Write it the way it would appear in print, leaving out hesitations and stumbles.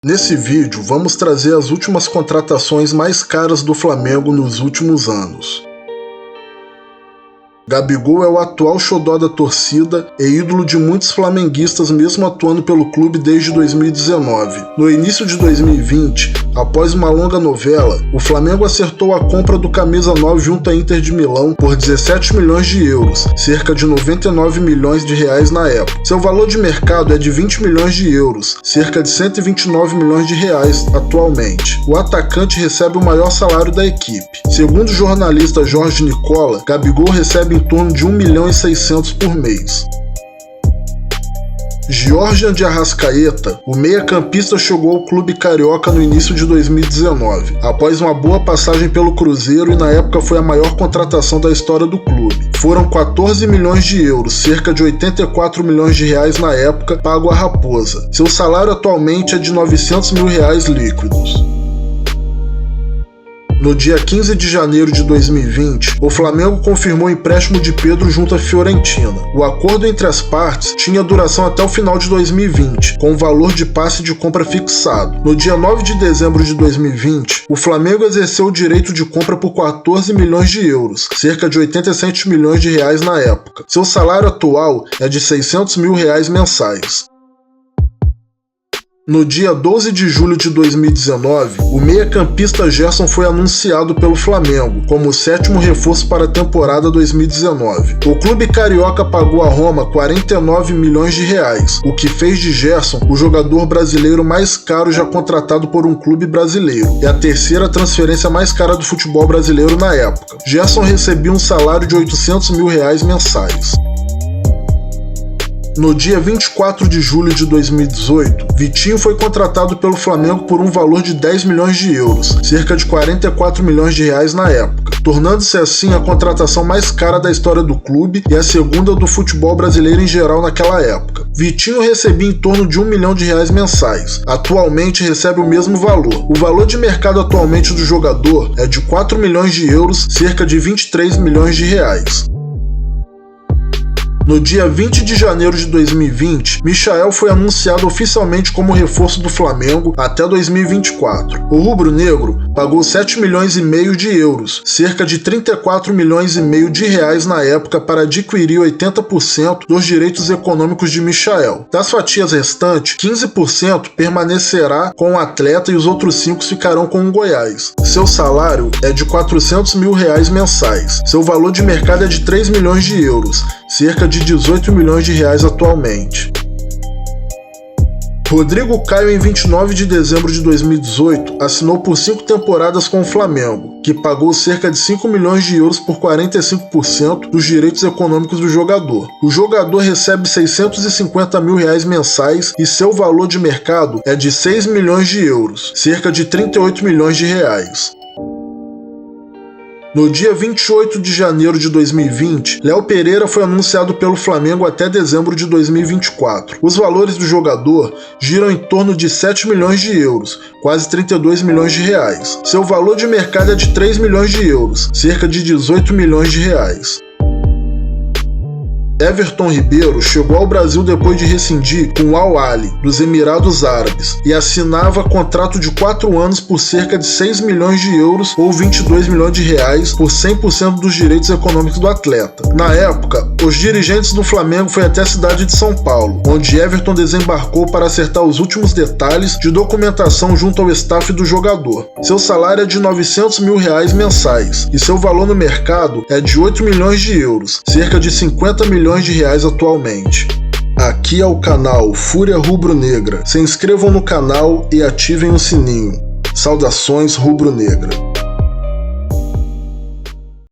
Nesse vídeo, vamos trazer as últimas contratações mais caras do Flamengo nos últimos anos. Gabigol é o atual xodó da torcida e ídolo de muitos flamenguistas mesmo atuando pelo clube desde 2019. No início de 2020, após uma longa novela, o Flamengo acertou a compra do camisa 9 junto à Inter de Milão por 17 milhões de euros, cerca de 99 milhões de reais na época. Seu valor de mercado é de 20 milhões de euros, cerca de 129 milhões de reais atualmente. O atacante recebe o maior salário da equipe. Segundo o jornalista Jorge Nicola, Gabigol recebe em torno de 1 milhão e 600 por mês. Georgian de Arrascaeta, o meia-campista chegou ao clube carioca no início de 2019, após uma boa passagem pelo Cruzeiro e na época foi a maior contratação da história do clube. Foram 14 milhões de euros, cerca de 84 milhões de reais na época, pago à Raposa. Seu salário atualmente é de 900 mil reais líquidos. No dia 15 de janeiro de 2020, o Flamengo confirmou o empréstimo de Pedro junto à Fiorentina. O acordo entre as partes tinha duração até o final de 2020, com o valor de passe de compra fixado. No dia 9 de dezembro de 2020, o Flamengo exerceu o direito de compra por 14 milhões de euros, cerca de 87 milhões de reais na época. Seu salário atual é de 600 mil reais mensais. No dia 12 de julho de 2019, o meia-campista Gerson foi anunciado pelo Flamengo como o 7º reforço para a temporada 2019. O clube carioca pagou a Roma 49 milhões de reais, o que fez de Gerson o jogador brasileiro mais caro já contratado por um clube brasileiro, e a terceira transferência mais cara do futebol brasileiro na época. Gerson recebia um salário de 800 mil reais mensais. No dia 24 de julho de 2018, Vitinho foi contratado pelo Flamengo por um valor de 10 milhões de euros, cerca de 44 milhões de reais na época, tornando-se assim a contratação mais cara da história do clube e a segunda do futebol brasileiro em geral naquela época. Vitinho recebia em torno de 1 milhão de reais mensais. Atualmente recebe o mesmo valor. O valor de mercado atualmente do jogador é de 4 milhões de euros, cerca de 23 milhões de reais. No dia 20 de janeiro de 2020, Michael foi anunciado oficialmente como reforço do Flamengo até 2024. O rubro-negro pagou 7 milhões e meio de euros, cerca de 34 milhões e meio de reais na época, para adquirir 80% dos direitos econômicos de Michael. Das fatias restantes, 15% permanecerá com o atleta e os outros 5% ficarão com o Goiás. Seu salário é de 400 mil reais mensais. Seu valor de mercado é de 3 milhões de euros, cerca de 18 milhões de reais atualmente. Rodrigo Caio, em 29 de dezembro de 2018, assinou por 5 temporadas com o Flamengo, que pagou cerca de 5 milhões de euros por 45% dos direitos econômicos do jogador. O jogador recebe 650 mil reais mensais e seu valor de mercado é de 6 milhões de euros, cerca de 38 milhões de reais. No dia 28 de janeiro de 2020, Léo Pereira foi anunciado pelo Flamengo até dezembro de 2024. Os valores do jogador giram em torno de 7 milhões de euros, quase 32 milhões de reais. Seu valor de mercado é de 3 milhões de euros, cerca de 18 milhões de reais. Everton Ribeiro chegou ao Brasil depois de rescindir com o Al Ahly, dos Emirados Árabes, e assinava contrato de 4 anos por cerca de 6 milhões de euros ou 22 milhões de reais por 100% dos direitos econômicos do atleta. Na época, os dirigentes do Flamengo foi até a cidade de São Paulo, onde Everton desembarcou para acertar os últimos detalhes de documentação junto ao staff do jogador. Seu salário é de 900 mil reais mensais e seu valor no mercado é de 8 milhões de euros, cerca de 50 milhões de reais atualmente. Aqui é o canal Fúria Rubro-Negra. Se inscrevam no canal e ativem o sininho. Saudações rubro-negra.